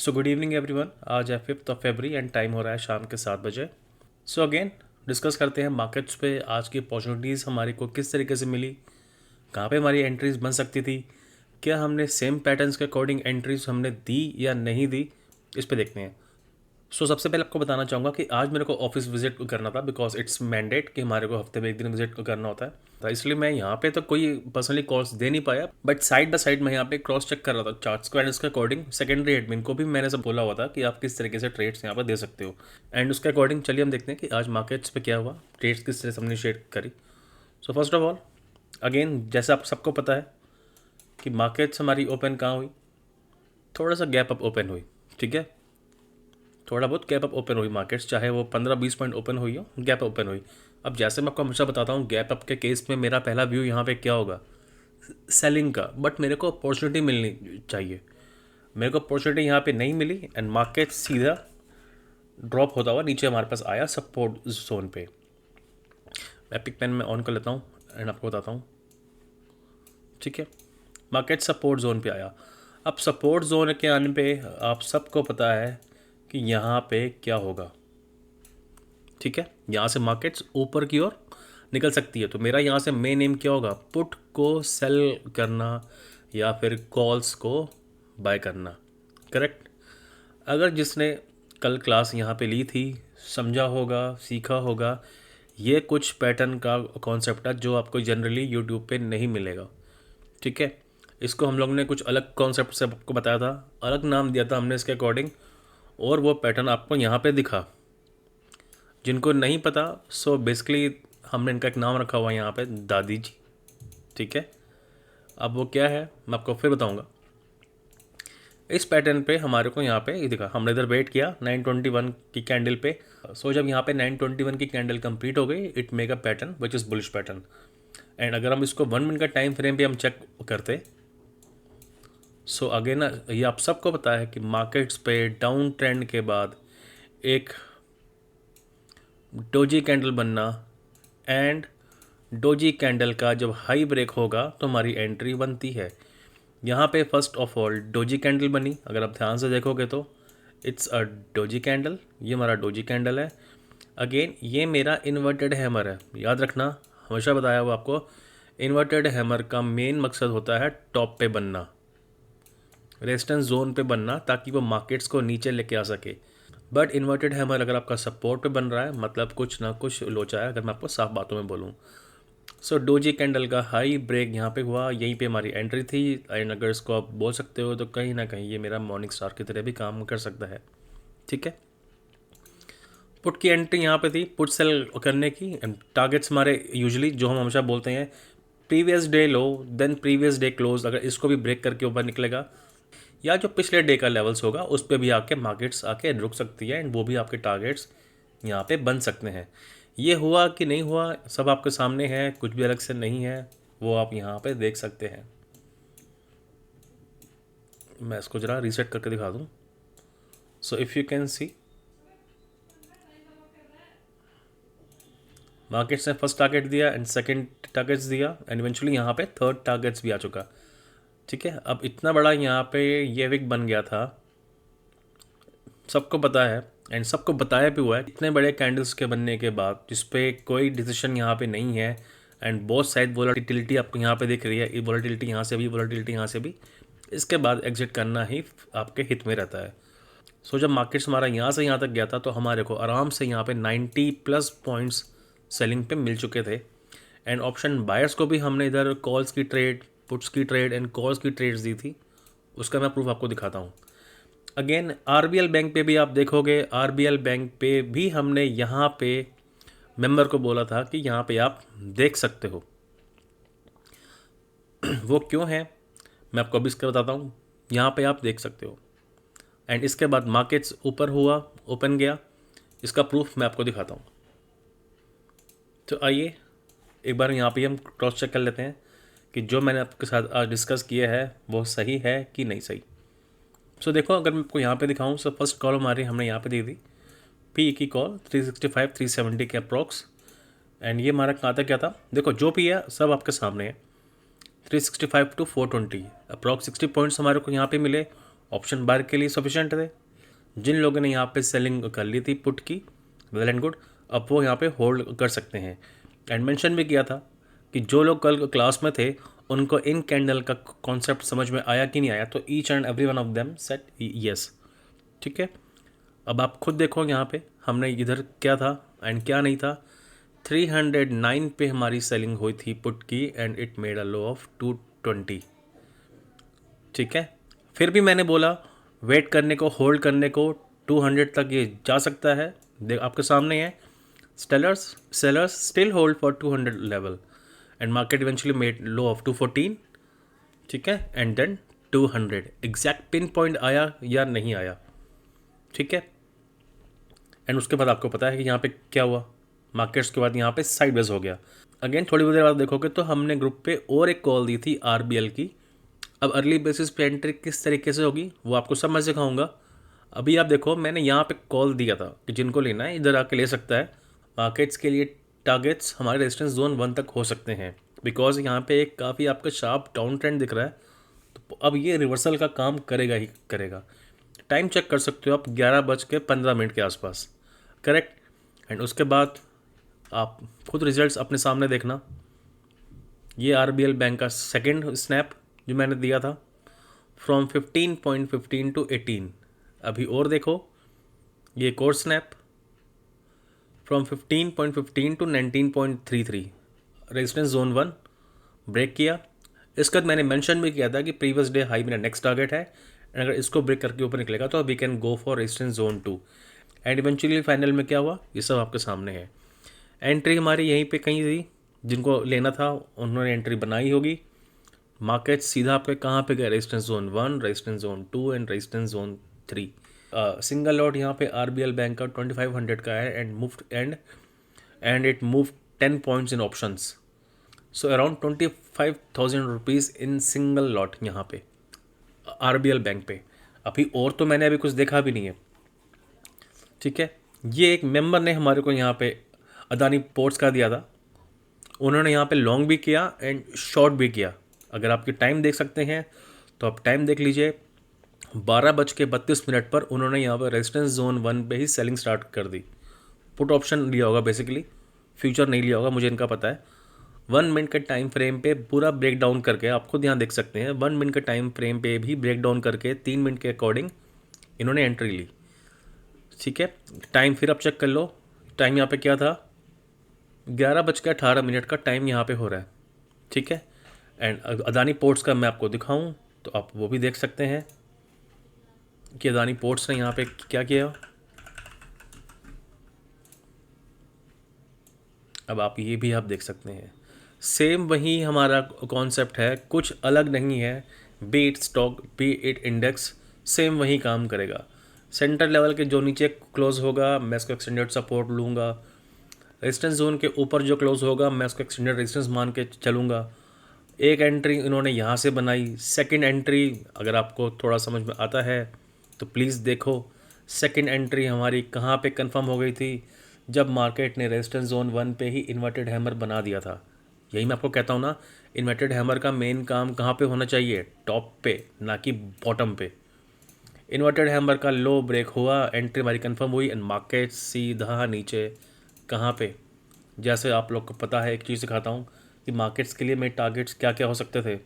So good evening everyone. आज है 5 फरवरी and time हो रहा है शाम के 7 बजे। सो अगेन डिस्कस करते हैं मार्केट्स पे आज की अपॉर्चुनिटीज़ हमारे को किस तरीके से मिली, कहाँ पे हमारी एंट्रीज बन सकती थी, क्या हमने सेम पैटर्न्स के अकॉर्डिंग एंट्रीज हमने दी या नहीं दी, इस पे देखते हैं। सबसे पहले आपको बताना चाहूँगा कि आज मेरे को ऑफिस विजिट करना था बिकॉज इट्स मैंडेट कि हमारे को हफ्ते में एक दिन विजिट करना होता है, तो इसलिए मैं यहाँ पे तो कोई पर्सनली कॉल्स दे नहीं पाया, बट साइड बाय साइड मैं यहाँ पे क्रॉस चेक कर रहा था चार्ट्स को एंड उसके अकॉर्डिंग सेकेंडरी एडमिन को भी मैंने सब बोला हुआ था कि आप किस तरीके से ट्रेड्स यहाँ पर दे सकते हो। एंड उसके अकॉर्डिंग चलिए हम देखते हैं कि आज मार्केट्स पे क्या हुआ, ट्रेड्स किस तरह से हमने शेयर करी। So first of all again जैसे आप सबको पता है कि मार्केट्स हमारी ओपन कहाँ हुई, थोड़ा सा गैप अप ओपन हुई, ठीक है, थोड़ा बहुत गैप अप ओपन हुई मार्केट्स, चाहे वो 15-20 पॉइंट ओपन हुई हो, गैप ओपन हुई। अब जैसे मैं आपको हमेशा बताता हूँ गैप अप के केस में मेरा पहला व्यू यहाँ पे क्या होगा, सेलिंग का, बट मेरे को अपॉर्चुनिटी मिलनी चाहिए। मेरे को अपॉर्चुनिटी यहाँ पे नहीं मिली एंड मार्केट सीधा ड्रॉप होता हुआ नीचे हमारे पास आया सपोर्ट जोन पे। एपिक पेन में ऑन कर लेता हूँ एंड आपको बताता हूँ, ठीक है। मार्केट सपोर्ट जोन पे आया। अब सपोर्ट जोन के आने पे आप सबको पता है कि यहाँ पे क्या होगा, ठीक है। यहाँ से मार्केट्स ऊपर की ओर निकल सकती है, तो मेरा यहाँ से मेन एम क्या होगा, पुट को सेल करना या फिर कॉल्स को बाय करना, करेक्ट। अगर जिसने कल क्लास यहाँ पे ली थी समझा होगा, सीखा होगा, ये कुछ पैटर्न का कॉन्सेप्ट है जो आपको जनरली यूट्यूब पे नहीं मिलेगा, ठीक है। इसको हम लोग ने कुछ अलग कॉन्सेप्ट से आपको बताया था, अलग नाम दिया था हमने इसके अकॉर्डिंग, और वो पैटर्न आपको यहाँ पे दिखा। जिनको नहीं पता सो बेसिकली हमने इनका एक नाम रखा हुआ है यहाँ पे, दादी जी, ठीक है। अब वो क्या है मैं आपको फिर बताऊंगा। इस पैटर्न पे हमारे को यहाँ पे ये दिखा, हमने इधर वेट किया 921 की कैंडल पे। जब यहाँ पे 921 की कैंडल कंप्लीट हो गई, it make a pattern which is bullish pattern. And अगर हम इसको 1 मिनट का टाइम फ्रेम पे हम चेक करते, अगेन ना ये आप सबको पता है कि मार्केट्स पे डाउन ट्रेंड के बाद एक डोजी कैंडल बनना एंड डोजी कैंडल का जब हाई ब्रेक होगा तो हमारी एंट्री बनती है। यहाँ पे first of all doji candle बनी, अगर आप ध्यान से देखोगे तो इट्स अ डोजी कैंडल, ये हमारा डोजी कैंडल है। अगेन ये मेरा इन्वर्टेड हैमर है, याद रखना हमेशा बताया हुआ आपको, इन्वर्टेड हैमर का मेन मकसद होता है टॉप पे बनना, रेजिस्टेंस जोन पे बनना, ताकि वो मार्केट्स को नीचे लेके आ सके। बट इन्वर्टेड हैमर अगर आपका सपोर्ट पे बन रहा है मतलब कुछ ना कुछ लोचा है, अगर मैं आपको साफ बातों में बोलूँ। डोजी कैंडल का हाई ब्रेक यहाँ पे हुआ, यहीं पे हमारी एंट्री थी। एंड अगर इसको आप बोल सकते हो तो कहीं ना कहीं ये मेरा मॉर्निंग स्टार की तरह भी काम कर सकता है, ठीक है। पुट की एंट्री यहाँ पे थी, पुट सेल करने की। एंड टारगेट्स हमारे यूजुअली जो हम हमेशा बोलते हैं, previous day low then previous day close, अगर इसको भी ब्रेक करके ऊपर निकलेगा या जो पिछले डे का लेवल्स होगा उस पर भी आके मार्केट्स आके रुक सकती है एंड वो भी आपके टारगेट्स यहाँ पे बन सकते हैं। ये हुआ कि नहीं हुआ सब आपके सामने है, कुछ भी अलग से नहीं है, वो आप यहाँ पे देख सकते हैं। मैं इसको ज़रा रीसेट करके दिखा दूँ। If you can see markets ने फर्स्ट टारगेट दिया एंड सेकंड टारगेट्स दिया एंड इवेंचुअली यहाँ पे थर्ड टारगेट्स भी आ चुका, ठीक है। अब इतना बड़ा यहाँ पे ये विक बन गया था, सबको पता है एंड सबको बताया भी हुआ है। इतने बड़े कैंडल्स के बनने के बाद जिसपे कोई डिसीजन यहाँ पे नहीं है एंड बहुत साइड वोलेटिलिटी आपको यहाँ पे दिख रही है, वोलेटिलिटी यहाँ से भी, वोलेटिलिटी यहाँ से भी, इसके बाद एग्जिट करना ही आपके हित में रहता है। जब मार्केट्स हमारा यहाँ से यहाँ तक गया था तो हमारे को आराम से यहाँ पे 90+ पॉइंट्स सेलिंग पे मिल चुके थे। एंड ऑप्शन बायर्स को भी हमने इधर कॉल्स की ट्रेड, पुट्स की ट्रेड एंड कॉल्स की ट्रेड्स दी थी, उसका मैं प्रूफ आपको दिखाता हूँ। अगेन आरबीएल बैंक पे भी आप देखोगे, आरबीएल बैंक पे भी हमने यहाँ पे मेंबर को बोला था कि यहाँ पे आप देख सकते हो। वो क्यों है मैं आपको अभी इसका बताता हूँ, यहाँ पे आप देख सकते हो। एंड इसके बाद मार्केट्स ऊपर हुआ, ओपन गया, इसका प्रूफ मैं आपको दिखाता हूँ। तो आइए एक बार यहाँ पे हम क्रॉस चेक कर लेते हैं कि जो मैंने आपके साथ आज डिस्कस किया है वो सही है कि नहीं सही। देखो अगर मैं आपको यहाँ पे दिखाऊँ, फर्स्ट कॉल हमारी हमने यहाँ पे दी थी पी की कॉल 365 370 के अप्रॉक्स। एंड ये हमारा कहाँ तक क्या था, देखो जो भी है सब आपके सामने है, 365 to 420 अप्रॉक्स 60 पॉइंट्स हमारे को यहाँ पे मिले ऑप्शन बायर के लिए सफिशिएंट थे। जिन लोगों ने यहाँ पे सेलिंग कर ली थी पुट की, वेल एंड गुड, अब वो यहाँ पे होल्ड कर सकते हैं। एंड मेंशन भी किया था कि जो लोग कल क्लास में थे उनको इन कैंडल का कॉन्सेप्ट समझ में आया कि नहीं आया, तो each and every one of them set yes. ठीक है, अब आप खुद देखो यहाँ पे हमने इधर क्या था एंड क्या नहीं था। 309 पे हमारी सेलिंग हुई थी पुट की and it made a low of 220। ठीक है, फिर भी मैंने बोला वेट करने को, होल्ड करने को, 200 तक ये जा सकता है। देख आपके सामने है, sellers still hold for 200 level and market eventually made low of 214। ठीक है, and then 200 exact pinpoint आया या नहीं आया। ठीक है, एंड उसके बाद आपको पता है कि यहाँ पे क्या हुआ, मार्केट्स के बाद यहाँ पे साइडवेज हो गया। अगेन थोड़ी देर बाद देखोगे तो हमने ग्रुप पे और एक कॉल दी थी आरबीएल की। अब अर्ली बेसिस पे एंट्री किस तरीके से होगी वो आपको सब मैं सिखाऊंगा। अभी आप देखो मैंने यहाँ पे कॉल दिया था कि जिनको लेना है इधर आके ले सकता है। मार्केट्स के लिए टारगेट्स हमारे रेजिस्टेंस जोन 1 तक हो सकते हैं, बिकॉज यहाँ पे एक काफ़ी आपका शार्प डाउन ट्रेंड दिख रहा है। तो अब ये रिवर्सल का काम करेगा ही करेगा। टाइम चेक कर सकते हो आप, 11:15 के आसपास, करेक्ट। एंड उसके बाद आप खुद रिजल्ट्स अपने सामने देखना। ये आरबीएल बैंक का सेकंड स्नैप जो मैंने दिया था, फ्रॉम 15.15 टू 18। अभी और देखो ये एक और snap from 15.15 to 19.33, resistance zone 1 break किया। इसके बाद मैंने मेंशन भी किया था कि प्रीवियस डे हाई मेरा नेक्स्ट टारगेट है, एंड अगर इसको ब्रेक करके ऊपर निकलेगा तो we can go for resistance zone 2। And eventually final में क्या हुआ ये सब आपके सामने है। एंट्री हमारी यहीं पे कहीं थी, जिनको लेना था उन्होंने एंट्री बनाई होगी। मार्केट सीधा आपके कहाँ पे गया, resistance zone 1, resistance zone 2 and resistance zone 3। Single lot यहाँ पे आरबीएल बैंक का 2500 का है and it move 10 points in options, so around 25,000 rupees in single lot यहाँ पे आरबीएल बैंक पे। अभी और तो मैंने अभी कुछ देखा भी नहीं है। ठीक है, ये एक मेंबर ने हमारे को यहाँ पे अदानी पोर्ट्स का दिया था, उन्होंने यहाँ पे लॉन्ग भी किया एंड शॉर्ट भी किया। अगर आपकी टाइम देख सकते हैं तो आप टाइम देख लीजिए, 12:32 पर उन्होंने यहाँ पर रेजिस्टेंस जोन 1 पे ही सेलिंग स्टार्ट कर दी। पुट ऑप्शन लिया होगा बेसिकली, फ्यूचर नहीं लिया होगा, मुझे इनका पता है। 1 मिनट के टाइम फ्रेम पे पूरा ब्रेक डाउन करके आप खुद यहाँ देख सकते हैं, 1 मिनट के टाइम फ्रेम पे भी ब्रेक डाउन करके 3 मिनट के अकॉर्डिंग इन्होंने एंट्री ली। ठीक है, टाइम फिर आप चेक कर लो, टाइम यहाँ पे क्या था, 11:18 का टाइम यहाँ पे हो रहा है। ठीक है, एंड अदानी पोर्ट्स का मैं आपको दिखाऊं तो आप वो भी देख सकते हैं कि अदानी पोर्ट्स ने यहाँ पे क्या किया। अब आप ये भी आप देख सकते हैं, सेम वही हमारा कॉन्सेप्ट है, कुछ अलग नहीं है। B it stock B it index, same वही काम करेगा। सेंटर लेवल के जो नीचे क्लोज होगा मैं इसको एक्सटेंडेड सपोर्ट लूँगा, रेजिस्टेंस जोन के ऊपर जो क्लोज होगा मैं उसको एक्सटेंडेड रेजिस्टेंस मान के चलूँगा। एक एंट्री इन्होंने यहाँ से बनाई, सेकंड एंट्री अगर आपको थोड़ा समझ में आता है तो प्लीज़ देखो। सेकंड एंट्री हमारी कहाँ पे कंफर्म हो गई थी, जब मार्केट ने रेजिस्टेंस जोन 1 पे ही इन्वर्टेड हैमर बना दिया था। यही मैं आपको कहता हूँ ना, इन्वर्टेड हैमर का मेन काम कहाँ पे होना चाहिए, टॉप पे, ना कि बॉटम पे। इन्वर्टेड हैमर का लो ब्रेक हुआ, एंट्री हमारी कंफर्म हुई एंड मार्केट सीधा नीचे कहाँ पे। जैसे आप लोग को पता है, एक चीज़ सिखाता हूँ कि मार्केट्स के लिए मेरे टारगेट्स क्या क्या हो सकते थे,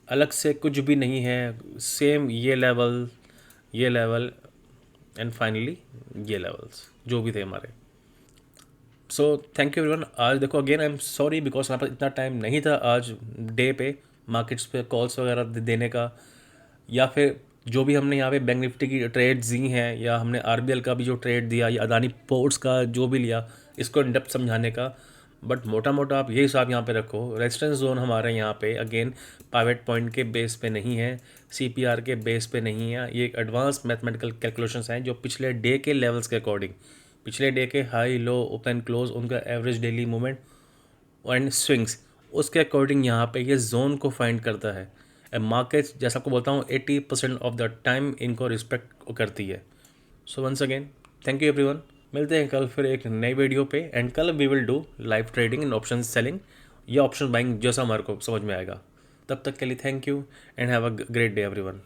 अलग से कुछ भी नहीं है, सेम ये लेवल एंड फाइनली ये लेवल्स जो भी थे हमारे। So thank you everyone. आज देखो again I am sorry because हमारे पास इतना टाइम नहीं था आज डे पे मार्केट्स पे कॉल्स वगैरह देने का, या फिर जो भी हमने यहाँ पे बैंक निफ्टी की ट्रेड्स दी हैं, या हमने आरबीएल का भी जो ट्रेड दिया, या अदानी पोर्ट्स का जो भी लिया, इसको इन डेप्थ समझाने का। बट मोटा मोटा आप ये हिसाब यहाँ पे रखो, रेजिस्टेंस जोन हमारे यहाँ पे अगेन पाइवेट पॉइंट के बेस पे नहीं है, सीपीआर के बेस पे नहीं है, ये एक एडवांस मैथमेटिकल कैलकुलेशंस हैं जो पिछले डे के लेवल्स के अकॉर्डिंग, पिछले डे के हाई लो ओपन क्लोज उनका average daily movement and swings, उसके अकॉर्डिंग यहाँ पे ये जोन को फाइंड करता है। मार्केट्स जैसा आपको बोलता हूँ 80% ऑफ द टाइम इनको रिस्पेक्ट करती है। So once again thank you everyone, मिलते हैं कल फिर एक नई वीडियो पे। एंड कल we will do live trading in option selling या ऑप्शन बाइंग, जैसा हमारे को समझ में आएगा। तब तक के लिए thank you and have a great day everyone.